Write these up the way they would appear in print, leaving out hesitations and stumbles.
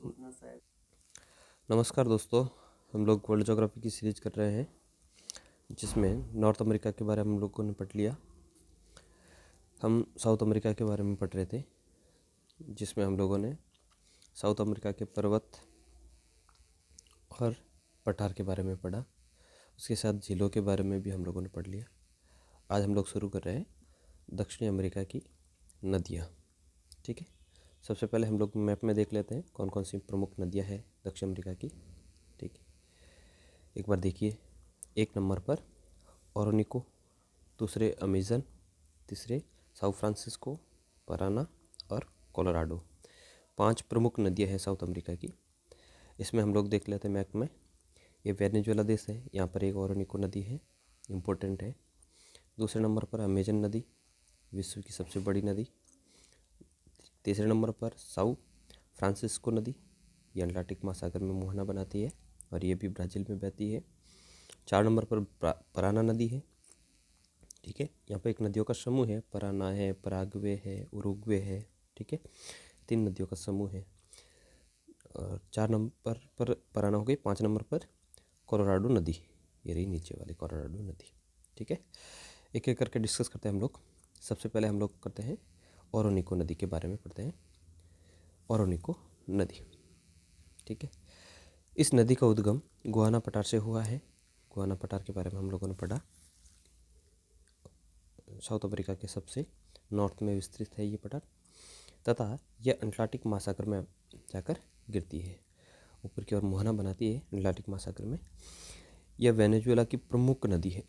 नमस्कार दोस्तों, हम लोग वर्ल्ड ज्योग्राफी की सीरीज कर रहे हैं जिसमें नॉर्थ अमेरिका के बारे में हम लोगों ने पढ़ लिया। हम साउथ अमेरिका के बारे में पढ़ रहे थे जिसमें हम लोगों ने साउथ अमेरिका के पर्वत और पठार के बारे में पढ़ा। उसके साथ झीलों के बारे में भी हम लोगों ने पढ़ लिया। आज हम लोग शुरू कर रहे हैं दक्षिणी अमेरिका की नदियाँ। ठीक है, सबसे पहले हम लोग मैप में देख लेते हैं कौन कौन सी प्रमुख नदियाँ हैं दक्षिण अमेरिका की। ठीक है, एक बार देखिए। 1 नंबर पर ओरोनिको, दूसरे अमेजन, तीसरे साउ फ्रांसिस्को, पराना और कोलोराडो। 5 प्रमुख नदियाँ हैं साउथ अमेरिका की। इसमें हम लोग देख लेते हैं मैप में। ये वेनेजुएला देश है, यहाँ पर एक ओरोनिको नदी है, इम्पोर्टेंट है। दूसरे नंबर पर अमेजन नदी, विश्व की सबसे बड़ी नदी। तीसरे नंबर पर साउ फ्रांसिस्को नदी, ये अटलांटिक महासागर में मुहाना बनाती है और ये भी ब्राज़ील में बहती है। 4 नंबर पर पराना नदी है। ठीक है, यहाँ पर एक नदियों का समूह है, पराना है, पराग्वे है, उरुग्वे है। ठीक है, 3 नदियों का समूह है। और 4 नंबर पर पराना हो गई। 5 नंबर पर कोलोराडो नदी, ये रही नीचे वाली कोलोराडो नदी। ठीक है, एक एक करके डिस्कस करते हैं हम लोग। सबसे पहले हम लोग करते हैं ओरोनिको नदी के बारे में पढ़ते हैं। ओरोनिको नदी, ठीक है, इस नदी का उद्गम गुआना पठार से हुआ है। गुआना पठार के बारे में हम लोगों ने पढ़ा। साउथ अफ्रीका के सबसे नॉर्थ में विस्तृत है ये पठार, तथा यह अटलांटिक महासागर में जाकर गिरती है, ऊपर की ओर मुहाना बनाती है अटलांटिक महासागर में। यह वेनेजुएला की प्रमुख नदी है।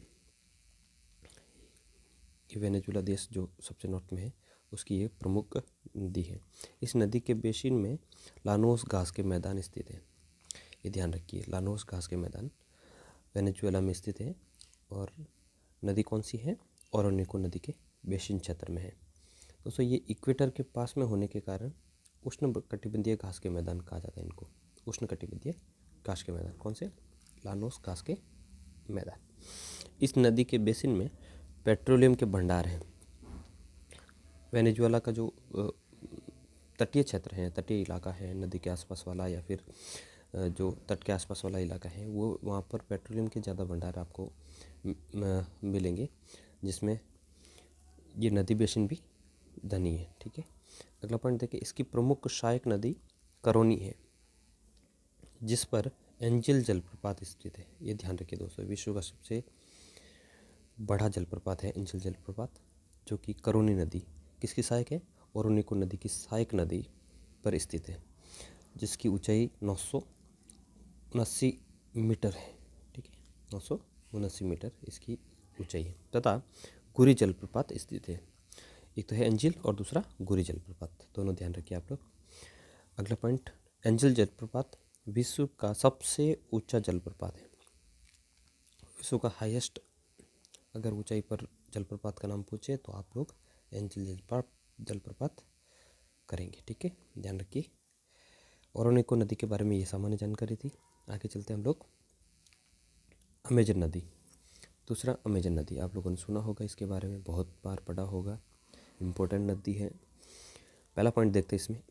ये वेनेजुएला देश जो सबसे नॉर्थ में है उसकी ये प्रमुख नदी है। इस नदी के बेसिन में लानोस घास के मैदान स्थित है। ये ध्यान रखिए, लानोस घास के मैदान वेनेजुएला में स्थित है। और नदी कौन सी है? ओरोनिको नदी के बेसिन क्षेत्र में है। दोस्तों, ये इक्वेटर के पास में होने के कारण उष्ण कटिबंधीय घास के मैदान कहा जाता है इनको। उष्ण कटिबंधीय घास के मैदान कौन से? लानोस घास के मैदान। इस नदी के बेसिन में पेट्रोलियम के भंडार हैं। वेनेजुएला का जो तटीय क्षेत्र है, तटीय इलाका है, नदी के आसपास वाला या फिर जो तट के आसपास वाला इलाका है, वो वहाँ पर पेट्रोलियम के ज़्यादा भंडार आपको मिलेंगे, जिसमें ये नदी बेसिन भी धनी है। ठीक है, अगला पॉइंट देखिए। इसकी प्रमुख सहायक नदी करोनी है, जिस पर एंजल जलप्रपात स्थित है। ये ध्यान रखिए दोस्तों, विश्व का सबसे बड़ा जलप्रपात है एंजल जलप्रपात, जो कि करोनी नदी किसकी सहायक है? ओरोनिको नदी की सहायक नदी पर स्थित है, जिसकी ऊंचाई 979 मीटर है। ठीक है, 979 मीटर इसकी ऊंचाई है, तथा गुरी जलप्रपात स्थित है। एक तो है एंजल और दूसरा गुरी जलप्रपात, दोनों ध्यान रखिए आप लोग। अगला पॉइंट, एंजल जलप्रपात विश्व का सबसे ऊंचा जलप्रपात है। विश्व का हाईएस्ट अगर ऊंचाई पर जलप्रपात का नाम पूछे तो आप लोग एंजल जलप्रपात करेंगे। ठीक है, ध्यान रखिए। ओरोनिको नदी के बारे में ये सामान्य जानकारी थी। आगे चलते हैं हम लोग। अमेजन नदी, दूसरा अमेजन नदी, आप लोगों ने सुना होगा इसके बारे में, बहुत बार पढ़ा होगा, इम्पोर्टेंट नदी है। पहला पॉइंट देखते हैं इसमें।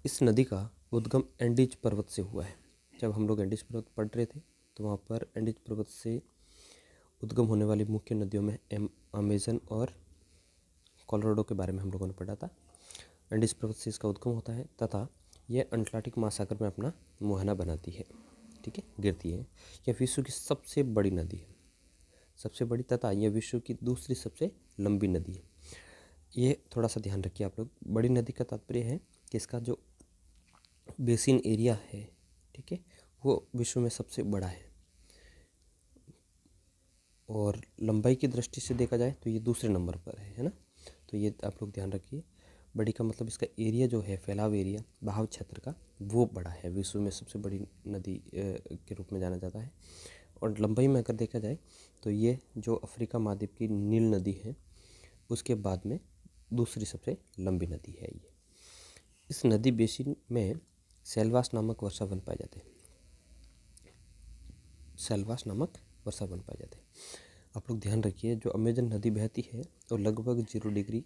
इस नदी का उद्गम एंडीज पर्वत से हुआ है। जब हम लोग एंडीज पर्वत पढ़ रहे थे तो वहाँ पर एंडीज पर्वत से उद्गम होने वाली मुख्य नदियों में अमेजन और कोलोराडो के बारे में हम लोगों ने पढ़ा था। एंडीज पर्वत से इसका उद्गम होता है, तथा यह अटलांटिक महासागर में अपना मुहाना बनाती है। ठीक है, गिरती है। यह विश्व की सबसे बड़ी नदी है, सबसे बड़ी, तथा यह विश्व की दूसरी सबसे लंबी नदी है। ये थोड़ा सा ध्यान रखिए आप लोग। बड़ी नदी का तात्पर्य है कि इसका जो बेसिन एरिया है, ठीक है, वो विश्व में सबसे बड़ा है। और लंबाई की दृष्टि से देखा जाए तो ये दूसरे नंबर पर है ना। तो ये आप लोग ध्यान रखिए। बड़ी का मतलब इसका एरिया जो है, फैलाव एरिया, बहाव क्षेत्र का, वो बड़ा है, विश्व में सबसे बड़ी नदी के रूप में जाना जाता है। और लंबाई में अगर देखा जाए तो ये जो अफ्रीका महाद्वीप की नील नदी है उसके बाद में दूसरी सबसे लंबी नदी है ये। इस नदी बेसिन में सेल्वास नामक वर्षा वन पाए जाते हैं। सेल्वास नामक वर्षा वन पाए जाते हैं। आप लोग ध्यान रखिए, जो अमेजन नदी बहती है तो लगभग 0 डिग्री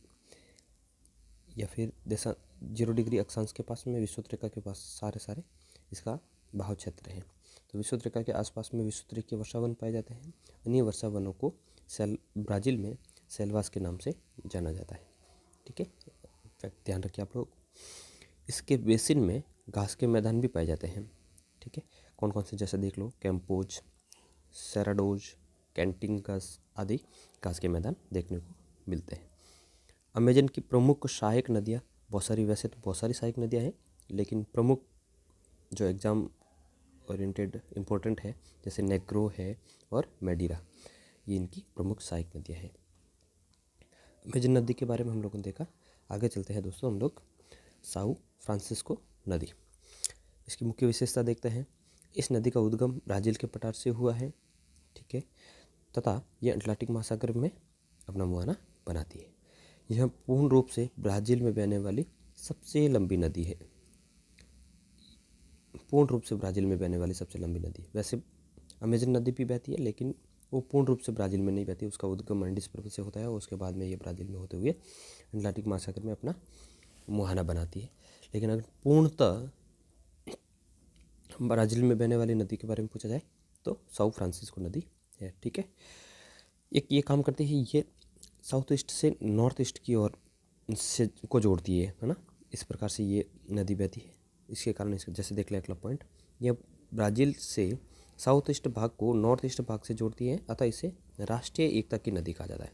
या फिर 0 डिग्री अक्षांश के पास में, विषुवत रेखा के पास सारे इसका बहाव क्षेत्र है। तो विषुवत रेखा के आसपास में विषुवत रेखीय वर्षावन पाए जाते हैं। इन्हीं वर्षावनों को ब्राज़ील में सेल्वास के नाम से जाना जाता है। ठीक है, फैक्ट ध्यान रखिए आप लोग। इसके बेसिन में घास के मैदान भी पाए जाते हैं। ठीक है, कौन कौन से, जैसे देख लो, कैंपोज, सेराडोज, कैंटिंगस आदि घास के मैदान देखने को मिलते हैं। अमेजन की प्रमुख सहायक नदियाँ बहुत सारी, वैसे तो बहुत सारी सहायक नदियाँ हैं, लेकिन प्रमुख जो एग्ज़ाम ओरिएंटेड इम्पोर्टेंट है, जैसे नेग्रो है और मेडिरा, ये इनकी प्रमुख सहायक नदियाँ हैं। अमेजन नदी के बारे में हम लोगों ने देखा। आगे चलते हैं दोस्तों हम लोग साउ फ्रांसिस्को नदी। इसकी मुख्य विशेषता देखते हैं। इस नदी का उद्गम ब्राज़ील के पठार से हुआ है। ठीक है, तथा यह अटलांटिक महासागर में अपना मुहाना बनाती है। यह पूर्ण रूप से ब्राज़ील में बहने वाली सबसे लंबी नदी है। पूर्ण रूप से ब्राज़ील में बहने वाली सबसे लंबी नदी। वैसे अमेजन नदी भी बहती है, लेकिन वो पूर्ण रूप से ब्राज़ील में नहीं बहती। उसका उद्गम एंडीज पर्वत से होता है और उसके बाद में ये ब्राज़ील में होते हुए अटलांटिक महासागर में अपना मुहाना बनाती है। लेकिन अगर पूर्णतः ब्राज़ील में बहने वाली नदी के बारे में पूछा जाए तो साउ फ्रांसिस्को नदी है। ठीक है, एक ये काम करती है, ये साउथ ईस्ट से नॉर्थ ईस्ट की ओर से को जोड़ती है ना। इस प्रकार से ये नदी बहती है। इसके कारण इसका जैसे देख लें अगला पॉइंट, यह ब्राज़ील से साउथ ईस्ट भाग को नॉर्थ ईस्ट भाग से जोड़ती है, अतः इसे राष्ट्रीय एकता की नदी कहा जाता है।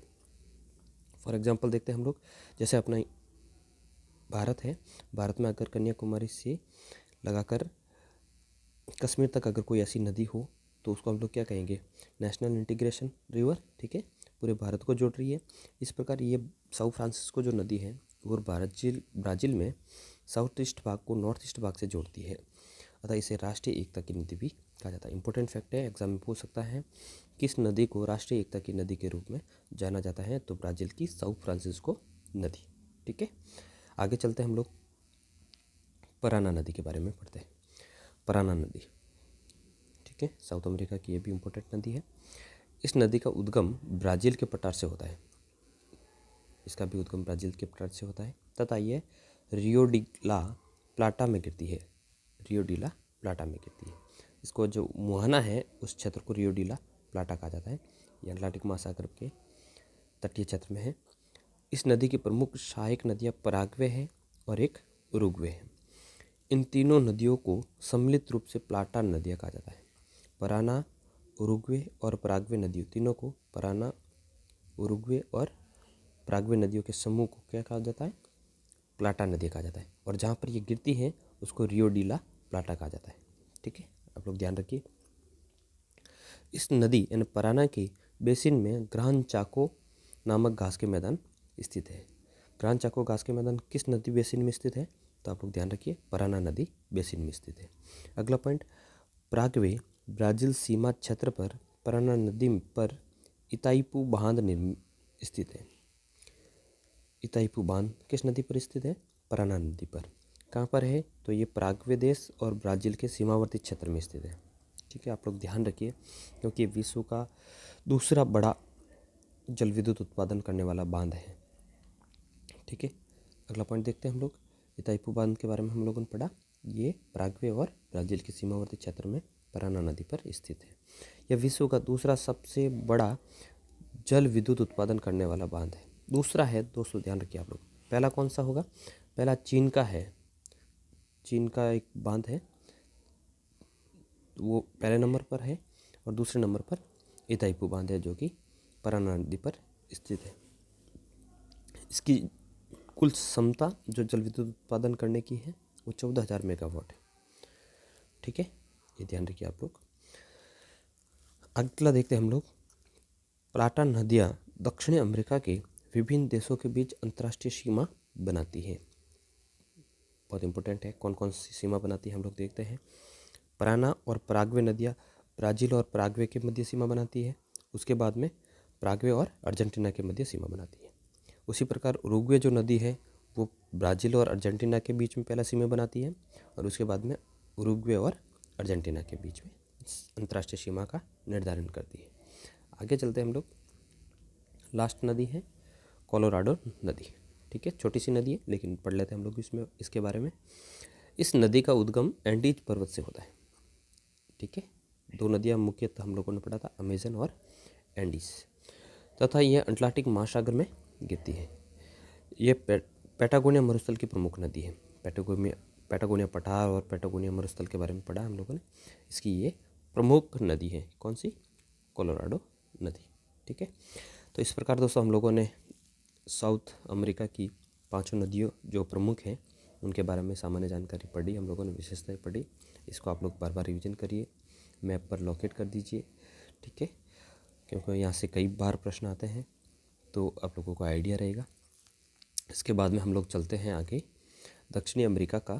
फॉर एग्जांपल देखते हैं हम लोग, जैसे अपना भारत है, भारत में अगर कन्याकुमारी से लगाकर कश्मीर तक अगर कोई ऐसी नदी हो तो उसको हम लोग क्या कहेंगे, नेशनल इंटीग्रेशन रिवर। ठीक है, पूरे भारत को जोड़ रही है। इस प्रकार ये साउ फ्रांसिस्को जो नदी है वो ब्राज़ील में साउथ ईस्ट भाग को नॉर्थ ईस्ट भाग से जोड़ती है, अतः इसे राष्ट्रीय एकता की नदी भी कहा जाता है। इंपॉर्टेंट फैक्ट है, एग्जाम में पूछ सकता है, किस नदी को राष्ट्रीय एकता की नदी के रूप में जाना जाता है, तो ब्राज़ील की साउ फ्रांसिस्को नदी। ठीक है, आगे चलते हैं हम लोग पराना नदी के बारे में पढ़ते हैं। पराना नदी, ठीक है, साउथ अमेरिका की ये भी इम्पोर्टेंट नदी है। इस नदी का उद्गम ब्राज़ील के पठार से होता है। इसका भी उद्गम ब्राज़ील के पठार से होता है तथा ये रियो डी ला प्लाटा में गिरती है। रियो डी ला प्लाटा में गिरती है। इसको जो मुहाना है उस क्षेत्र को रियो डी ला प्लाटा कहा जाता है। ये अटलांटिक महासागर के तटीय क्षेत्र में है। इस नदी की प्रमुख सहायक नदियाँ पराग्वे है और एक उरुग्वे है। इन तीनों नदियों को सम्मिलित रूप से प्लाटा नदियाँ कहा जाता है। पराना, उरुग्वे और पराग्वे नदियों, तीनों को पराना, उरुग्वे और पराग्वे नदियों के समूह को क्या कहा जाता है, प्लाटा नदी कहा जाता है। और जहाँ पर ये गिरती है उसको रियो डी ला प्लाटा कहा जाता है। ठीक है, आप लोग ध्यान रखिए। इस नदी यानी पराना के बेसिन में ग्रान चाको नामक घास के मैदान स्थित है। ग्रान चाको घास के मैदान किस नदी बेसिन में स्थित है, तो आप लोग ध्यान रखिए, पराना नदी बेसिन में स्थित है। अगला पॉइंट, पराग्वे ब्राज़ील सीमा क्षेत्र पर पराना नदी पर इताइपू बांध स्थित है। इताइपू बांध किस नदी पर स्थित है, पराना नदी पर। कहाँ पर है, तो ये पराग्वे देश और ब्राज़ील के सीमावर्ती क्षेत्र में स्थित है। ठीक है, आप लोग ध्यान रखिए, क्योंकि विश्व का दूसरा बड़ा जल विद्युत उत्पादन करने वाला बांध है। ठीक है, अगला पॉइंट देखते हैं हम लोग। इताइपू बांध के बारे में हम लोगों ने पढ़ा, ये पराग्वे और ब्राज़ील के सीमावर्ती क्षेत्र में पराना नदी पर स्थित है। यह विश्व का दूसरा सबसे बड़ा जल विद्युत उत्पादन करने वाला बांध है। दूसरा है दोस्तों, ध्यान रखिए आप लोग, पहला कौन सा होगा, पहला चीन का है। चीन का एक बांध है, वो पहले नंबर पर है, और दूसरे नंबर पर इताइपू बांध है जो कि पराना नदी पर स्थित है। इसकी कुल क्षमता जो जल विद्युत उत्पादन करने की है वो 14,000 मेगावाट है। ठीक है, ये ध्यान रखिए आप लोग। अगला देखते हैं हम लोग, प्लाटा नदियाँ दक्षिणी अमेरिका के विभिन्न देशों के बीच अंतर्राष्ट्रीय सीमा बनाती है। बहुत इंपॉर्टेंट है, कौन कौन सी सीमा बनाती है हम लोग देखते हैं। पराना और पराग्वे नदियाँ ब्राज़ील और पराग्वे के मध्य सीमा बनाती है। उसके बाद में पराग्वे और अर्जेंटीना के मध्य सीमा बनाती है। उसी प्रकार उरुग्वे जो नदी है वो ब्राज़ील और अर्जेंटीना के बीच में पहला सीमा बनाती है, और उसके बाद में उरुग्वे और अर्जेंटीना के बीच में अंतर्राष्ट्रीय सीमा का निर्धारण करती है। आगे चलते हैं हम लोग, लास्ट नदी है कोलोराडो नदी। ठीक ठीक है, छोटी सी नदी है लेकिन पढ़ लेते हैं हम लोग इसमें इसके बारे में। इस नदी का उद्गम एंडीज पर्वत से होता है। ठीक है, दो नदियाँ मुख्यतः हम लोगों ने पढ़ा था, अमेजन और एंडीज, तथा यह अटलांटिक महासागर में गिरती है। ये पैटागोनिया मरुस्थल की प्रमुख नदी है। पैटागोनिया पठार और पैटागोनिया मरुस्थल के बारे में पढ़ा हम लोगों ने। इसकी ये प्रमुख नदी है, कौन सी? कोलोराडो नदी। ठीक है, तो इस प्रकार दोस्तों हम लोगों ने साउथ अमेरिका की 5 नदियों जो प्रमुख हैं उनके बारे में सामान्य जानकारी पढ़ी, हम लोगों ने विशेषताएं पढ़ी। इसको आप लोग बार बार रिवीजन करिए, मैप पर लोकेट कर दीजिए। ठीक है, क्योंकि यहाँ से कई बार प्रश्न आते हैं तो आप लोगों को आइडिया रहेगा। इसके बाद में हम लोग चलते हैं आगे, दक्षिणी अमेरिका का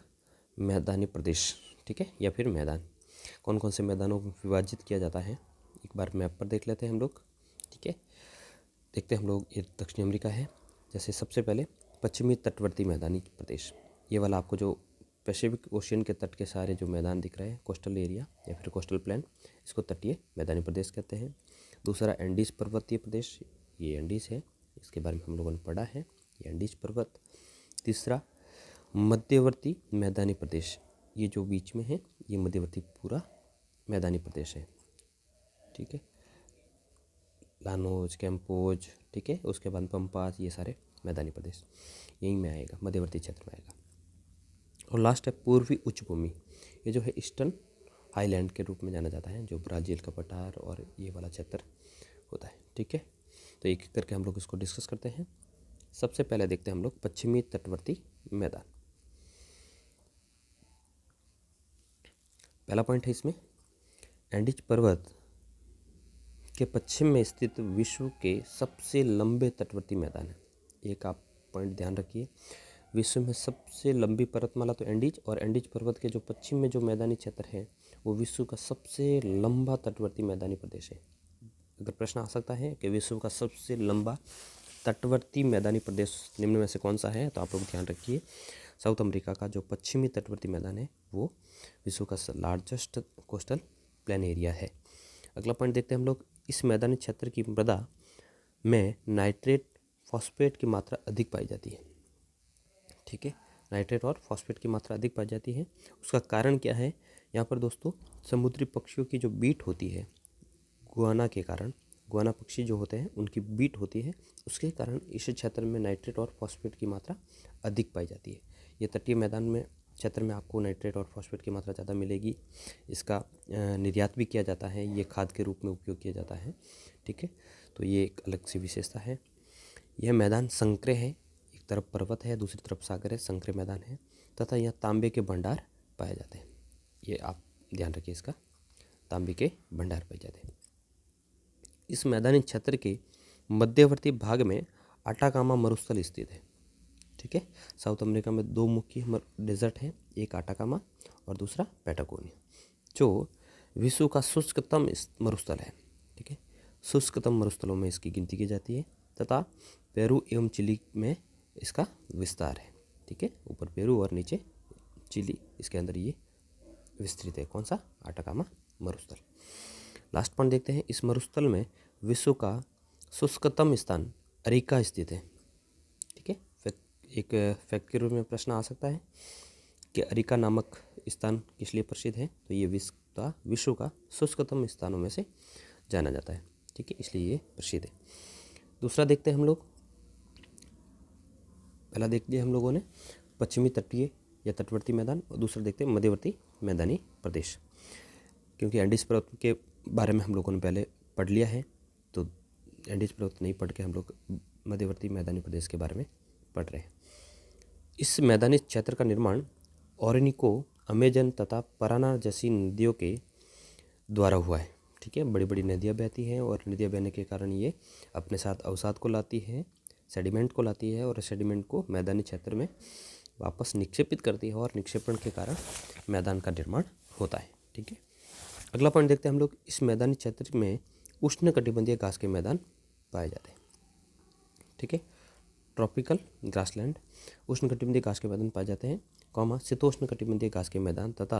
मैदानी प्रदेश। ठीक है, या फिर मैदान, कौन कौन से मैदानों को विभाजित किया जाता है एक बार मैप पर देख लेते हैं हम लोग। ठीक है, देखते हैं हम लोग, ये दक्षिणी अमेरिका है। जैसे सबसे पहले पश्चिमी तटवर्ती मैदानी प्रदेश, ये वाला आपको जो पैसिफिक ओशियन के तट के सारे जो मैदान दिख रहे हैं, कोस्टल एरिया या फिर कोस्टल प्लेन, इसको तटीय मैदानी प्रदेश कहते हैं। दूसरा एंडीज पर्वतीय प्रदेश, ये एंडीज है, इसके बारे में हम लोगों ने पढ़ा है, ये एंडीज पर्वत। तीसरा मध्यवर्ती मैदानी प्रदेश, ये जो बीच में है ये मध्यवर्ती पूरा मैदानी प्रदेश है। ठीक है, लानोज, कैंपोज, ठीक है, उसके बाद पंपास, ये सारे मैदानी प्रदेश यहीं में आएगा, मध्यवर्ती क्षेत्र में आएगा। और लास्ट है पूर्वी उच्च भूमि, ये जो है ईस्टर्न हाईलैंड के रूप में जाना जाता है, जो ब्राज़ील का पठार और ये वाला क्षेत्र होता है। ठीक है, तो एक एक करके हम लोग इसको डिस्कस करते हैं। सबसे पहले देखते हैं हम लोग पश्चिमी तटवर्ती मैदान। पहला पॉइंट है इसमें, एंडीज पर्वत के पश्चिम में स्थित विश्व के सबसे लंबे तटवर्ती मैदान है। एक आप पॉइंट ध्यान रखिए, विश्व में सबसे लंबी पर्वतमाला तो एंडीज, और एंडीज पर्वत के जो पश्चिम में जो मैदानी क्षेत्र है वो विश्व का सबसे लंबा तटवर्ती मैदानी प्रदेश है। अगर प्रश्न आ सकता है कि विश्व का सबसे लंबा तटवर्ती मैदानी प्रदेश निम्न में से कौन सा है, तो आप लोग ध्यान रखिए, साउथ अमेरिका का जो पश्चिमी तटवर्ती मैदान है वो विश्व का लार्जेस्ट कोस्टल प्लेन एरिया है। अगला पॉइंट देखते हैं हम लोग, इस मैदानी क्षेत्र की मृदा में नाइट्रेट फॉस्फेट की मात्रा अधिक पाई जाती है। ठीक है, नाइट्रेट और फॉस्फेट की मात्रा अधिक पाई जाती है। उसका कारण क्या है? यहाँ पर दोस्तों समुद्री पक्षियों की जो बीट होती है, गुआना के कारण, गुआना पक्षी जो होते हैं उनकी बीट होती है, उसके कारण इस क्षेत्र में नाइट्रेट और फॉस्फेट की मात्रा अधिक पाई जाती है। ये तटीय मैदान में क्षेत्र में आपको नाइट्रेट और फॉस्फेट की मात्रा ज़्यादा मिलेगी। इसका निर्यात भी किया जाता है, ये खाद के रूप में उपयोग किया जाता है। ठीक है, तो ये एक अलग सी विशेषता है। यह मैदान संकरे है, एक तरफ पर्वत है दूसरी तरफ सागर है, संकरे मैदान है, तथा यहाँ तांबे के भंडार पाए जाते हैं। ये आप ध्यान रखिए, इसका तांबे के भंडार पाए जाते हैं। इस मैदानी क्षेत्र के मध्यवर्ती भाग में अटाकामा मरुस्थल स्थित है। ठीक है, साउथ अमेरिका में 2 मुख्य डेजर्ट हैं, एक अटाकामा और दूसरा पैटागोनिया, जो विश्व का शुष्कतम मरुस्थल है। ठीक है, शुष्कतम मरुस्थलों में इसकी गिनती की जाती है, तथा पेरू एवं चिली में इसका विस्तार है। ठीक है, ऊपर पेरू और नीचे चिली, इसके अंदर ये विस्तृत है। कौन सा? अटाकामा मरुस्थल। लास्ट पॉइंट देखते हैं, इस मरुस्थल में विश्व का शुष्कतम स्थान अरिका स्थित है। ठीक है, एक फैक्ट के रूप में प्रश्न आ सकता है कि अरिका नामक स्थान किस लिए प्रसिद्ध है, तो ये विश्व का शुष्कतम स्थानों में से जाना जाता है। ठीक है, इसलिए ये प्रसिद्ध है। दूसरा देखते हैं हम लोग, पहला देख लिया हम लोगों ने पश्चिमी तटीय या तटवर्ती मैदान, और दूसरा देखते हैं मध्यवर्ती मैदानी प्रदेश। क्योंकि एंडीज पर्वत के बारे में हम लोगों ने पहले पढ़ लिया है, तो एंडीज पर्वत नहीं पढ़ के हम लोग मध्यवर्ती मैदानी प्रदेश के बारे में पढ़ रहे हैं। इस मैदानी क्षेत्र का निर्माण ओरिनिको, अमेजन तथा पराना जैसी नदियों के द्वारा हुआ है। ठीक है, बड़ी बड़ी नदियाँ बहती हैं और नदियाँ बहने के कारण ये अपने साथ अवसाद को लाती है, सेडिमेंट को लाती है, और सेडिमेंट को मैदानी क्षेत्र में वापस निक्षेपित करती है, और निक्षेपण के कारण मैदान का निर्माण होता है। ठीक है, अगला पॉइंट देखते हैं हम लोग, इस मैदानी क्षेत्र में उष्णकटिबंधीय घास के मैदान पाए जाते हैं। ठीक है, ट्रॉपिकल ग्रासलैंड, उष्णकटिबंधीय घास के मैदान पाए जाते हैं, शीतोष्णकटिबंधीय घास के मैदान तथा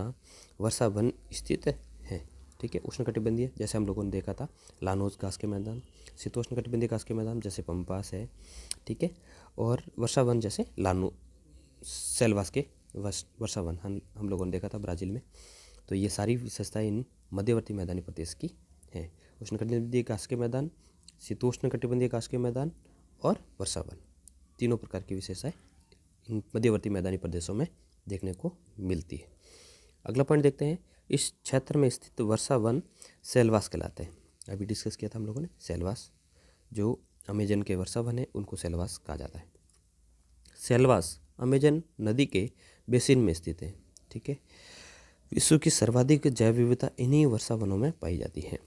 वर्षा वन स्थित हैं। ठीक है। उष्णकटिबंधीय जैसे हम लोगों ने देखा था लानोस घास के मैदान, शीतोष्णकटिबंधीय घास के मैदान जैसे पंपास है, ठीक है, और वर्षावन जैसे लानो सेल्वास के वर्षावन हम लोगों ने देखा था ब्राज़ील में। तो ये सारी विशेषताएं इन मध्यवर्ती मैदानी प्रदेश की हैं। उष्णकटिबंधीय घास के मैदान, शीतोष्णकटिबंधीय घास के मैदान और वर्षावन, तीनों प्रकार की विशेषताएं इन मध्यवर्ती मैदानी प्रदेशों में देखने को मिलती है। अगला पॉइंट देखते हैं, इस क्षेत्र में स्थित वर्षावन सेल्वास कहलाते हैं। अभी डिस्कस किया था हम लोगों ने सेल्वास, जो अमेजन के वर्षावन है उनको सेल्वास कहा जाता है। सेल्वास अमेजन नदी के बेसिन में स्थित है, ठीक है। विश्व की सर्वाधिक जैव विविधता इन्हीं वर्षावनों में पाई जाती है,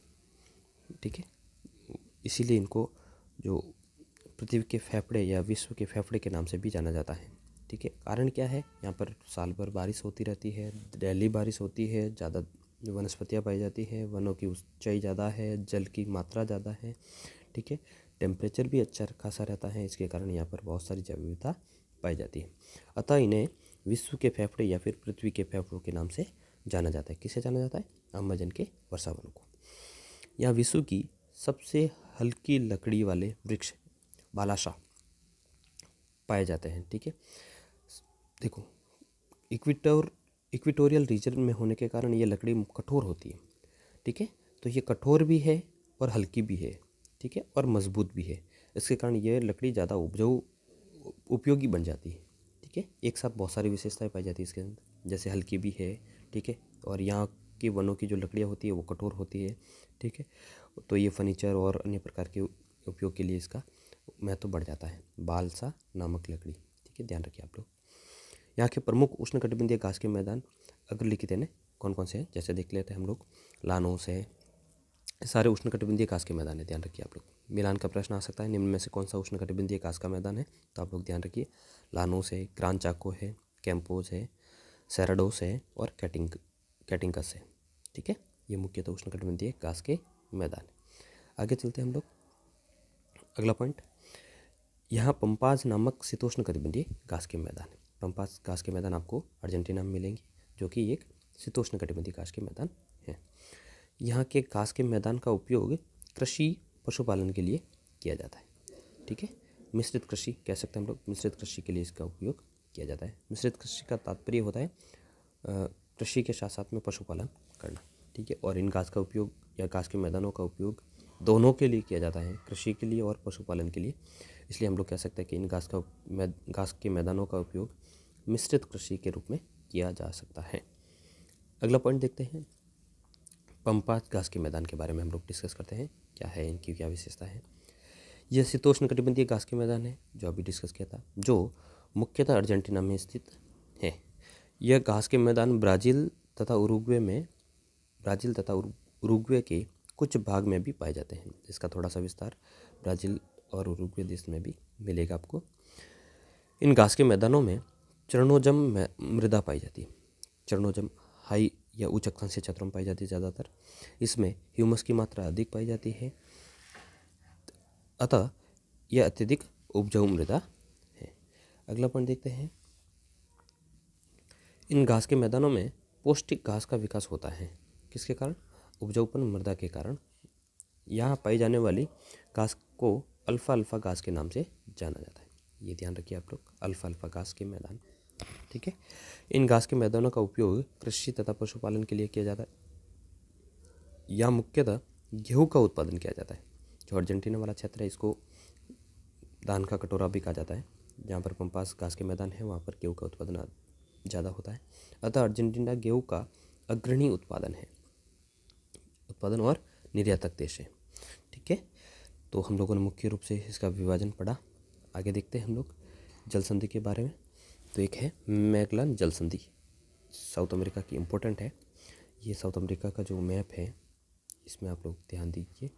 ठीक है। इसीलिए इनको जो पृथ्वी के फेफड़े या विश्व के फेफड़े के नाम से भी जाना जाता है, ठीक है। कारण क्या है, यहाँ पर साल भर बारिश होती रहती है, डेली बारिश होती है, ज़्यादा वनस्पतियाँ पाई जाती है, वनों की ऊंचाई ज़्यादा है, जल की मात्रा ज़्यादा है, ठीक है। टेम्परेचर भी अच्छा खासा रहता है, इसके कारण यहाँ पर बहुत सारी जैव विविधता पाई जाती है। अतः इन्हें विश्व के फेफड़े या फिर पृथ्वी के फेफड़ों के नाम से जाना जाता है। किसे जाना जाता है? अमेजन के वर्षावन को। यहाँ विश्व की सबसे हल्की लकड़ी वाले वृक्ष बालाशा पाए जाते हैं, ठीक है। देखो, इक्वेटोरियल रीजन में होने के कारण ये लकड़ी कठोर होती है, ठीक है। तो ये कठोर भी है और हल्की भी है, ठीक है, और मजबूत भी है। इसके कारण ये लकड़ी ज़्यादा उपजाऊ उपयोगी बन जाती है, ठीक है। एक साथ बहुत सारी विशेषताएं पाई जाती है इसके अंदर, जैसे हल्की भी है, ठीक है, और यहाँ के वनों की जो लकड़ियाँ होती है वो कठोर होती है, ठीक है। तो ये फर्नीचर और अन्य प्रकार के उपयोग के लिए इसका महत्व बढ़ जाता है। बालसा नामक लकड़ी, ठीक है, ध्यान रखिए आप लोग। यहाँ के प्रमुख उष्णकटिबंधीय घास के मैदान अग्रलिखित है कौन कौन से हैं, जैसे देख लेते हैं हम लोग। लानोस है, सारे उष्णकटिबंधीय घास के मैदान है, ध्यान रखिए आप लोग। मिलान का प्रश्न आ सकता है, निम्न में से कौन सा उष्णकटिबंधीय घास का मैदान है, तो आप लोग ध्यान रखिए। लानोस है, ग्रान चाको है, कैंपोज है, सेराडोस है और कैटिंकस है, ठीक है। ये मुख्यतः उष्णकटिबंधीय घास के मैदान है। आगे चलते हैं हम लोग। अगला पॉइंट, यहाँ पंपाज नामक शीतोष्णकटिबंधीय घास के मैदान है। पंपास घास के मैदान आपको अर्जेंटीना में मिलेंगे, जो कि एक शीतोष्णकटिबंधीय घास के मैदान है। यहाँ के घास के मैदान का उपयोग कृषि पशुपालन के लिए किया जाता है, ठीक है। मिश्रित कृषि कह सकते हैं हम लोग, मिश्रित कृषि के लिए इसका उपयोग किया जाता है। मिश्रित कृषि का तात्पर्य होता है कृषि के साथ साथ में पशुपालन करना, ठीक है। और इन घास का उपयोग या घास के मैदानों का उपयोग दोनों के लिए किया जाता है, कृषि के लिए और पशुपालन के लिए। इसलिए हम लोग कह सकते हैं कि इन घास के मैदानों का उपयोग मिश्रित कृषि के रूप में किया जा सकता है। अगला पॉइंट देखते हैं, पंपास घास के मैदान के बारे में हम लोग डिस्कस करते हैं, क्या है इनकी क्या विशेषता है। यह शीतोष्णकटिबंधीय घास के मैदान है, जो अभी डिस्कस किया था, जो मुख्यतः अर्जेंटीना में स्थित है। यह घास के मैदान ब्राज़ील तथा उरुग्वे के कुछ भाग में भी पाए जाते हैं। इसका थोड़ा सा विस्तार ब्राज़ील और उरुग्वे देश में भी मिलेगा आपको। इन घास के मैदानों में चरणोजम मृदा पाई जाती है। चरणोजम हाई या उच्च अक्षांशीय क्षेत्रों में पाई जाती है ज़्यादातर। इसमें ह्यूमस की मात्रा अधिक पाई जाती है, अतः यह अत्यधिक उपजाऊ मृदा है। अगला पॉइंट देखते हैं, इन घास के मैदानों में पौष्टिक घास का विकास होता है। किसके कारण? उपजाऊपन मृदा के कारण। यहाँ पाई जाने वाली घास को अल्फा घास के नाम से जाना जाता है। ये ध्यान रखिए आप लोग, अल्फा घास के मैदान, ठीक है। इन घास के मैदानों का उपयोग कृषि तथा पशुपालन के लिए किया जाता है। यहाँ मुख्यतः गेहूँ का उत्पादन किया जाता है। जो अर्जेंटीना वाला क्षेत्र है, इसको धान का कटोरा भी कहा जाता है। जहाँ पर पंपास घास के मैदान है, वहाँ पर गेहूँ का उत्पादन ज़्यादा होता है। अतः अर्जेंटीना गेहूँ का अग्रणी उत्पादन और निर्यातक देश है, ठीक है। तो हम लोगों ने मुख्य रूप से इसका विभाजन पढ़ा। आगे देखते हैं हम लोग जल संधि के बारे में। तो एक है मैगेलन जल संधि, साउथ अमेरिका की इम्पोर्टेंट है। ये साउथ अमेरिका का जो मैप है, इसमें आप लोग ध्यान दीजिए।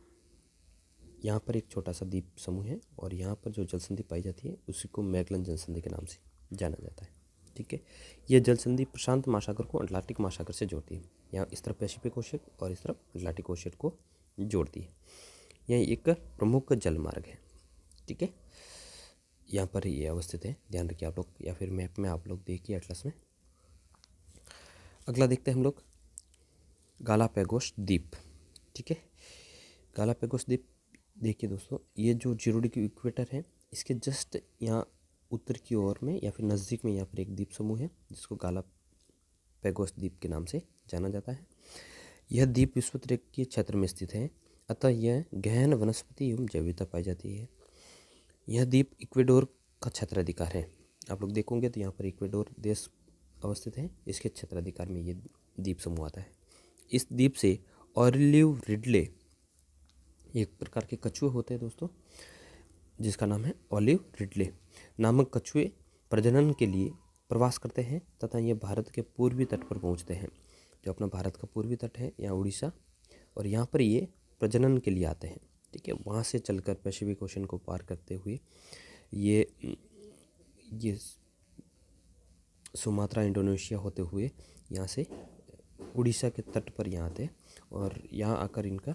यहाँ पर एक छोटा सा द्वीप समूह है और यहाँ पर जो जल संधि पाई जाती है उसी को मैगेलन जल संधि के नाम से जाना जाता है, ठीक है। यह जल संधि प्रशांत महासागर को अटलांटिक महासागर से जोड़ती है। यहाँ इस तरफ पैसिफिक ओशन और इस तरफ अटलांटिक ओशन को जोड़ती है। यह एक प्रमुख जल मार्ग है, ठीक है। यहाँ पर ये अवस्थित है, ध्यान रखिए आप लोग, या फिर मैप में आप लोग देखिए एटलस में। अगला देखते हैं हम लोग गालापेगोस द्वीप। ठीक है, गालापेगोस द्वीप देखिए दोस्तों, ये जो जीरो डिग्री इक्वेटर है इसके जस्ट यहाँ उत्तर की ओर में या फिर नज़दीक में यहाँ पर एक द्वीप समूह है जिसको गालापेगोस द्वीप के नाम से जाना जाता है। यह द्वीप विषुववृत्तीय क्षेत्र में स्थित है, अतः यह गहन वनस्पति एवं जैव विविधता पाई जाती है। यह द्वीप इक्वेडोर का क्षेत्राधिकार है। आप लोग देखोगे तो यहाँ पर इक्वेडोर देश अवस्थित है, इसके क्षेत्राधिकार में ये द्वीप समूह आता है। इस द्वीप से ऑलिव रिडले, एक प्रकार के कछुए होते हैं दोस्तों, जिसका नाम है ऑलिव रिडले नामक कछुए प्रजनन के लिए प्रवास करते हैं तथा ये भारत के पूर्वी तट पर पहुंचते हैं। जो अपना भारत का पूर्वी तट है यहाँ उड़ीसा, और यहाँ पर ये प्रजनन के लिए आते हैं। ठीक है, वहाँ से चलकर पैसिफिक ओशन को पार करते हुए ये सुमात्रा इंडोनेशिया होते हुए यहाँ से उड़ीसा के तट पर यहाँ आते हैं और यहाँ आकर इनका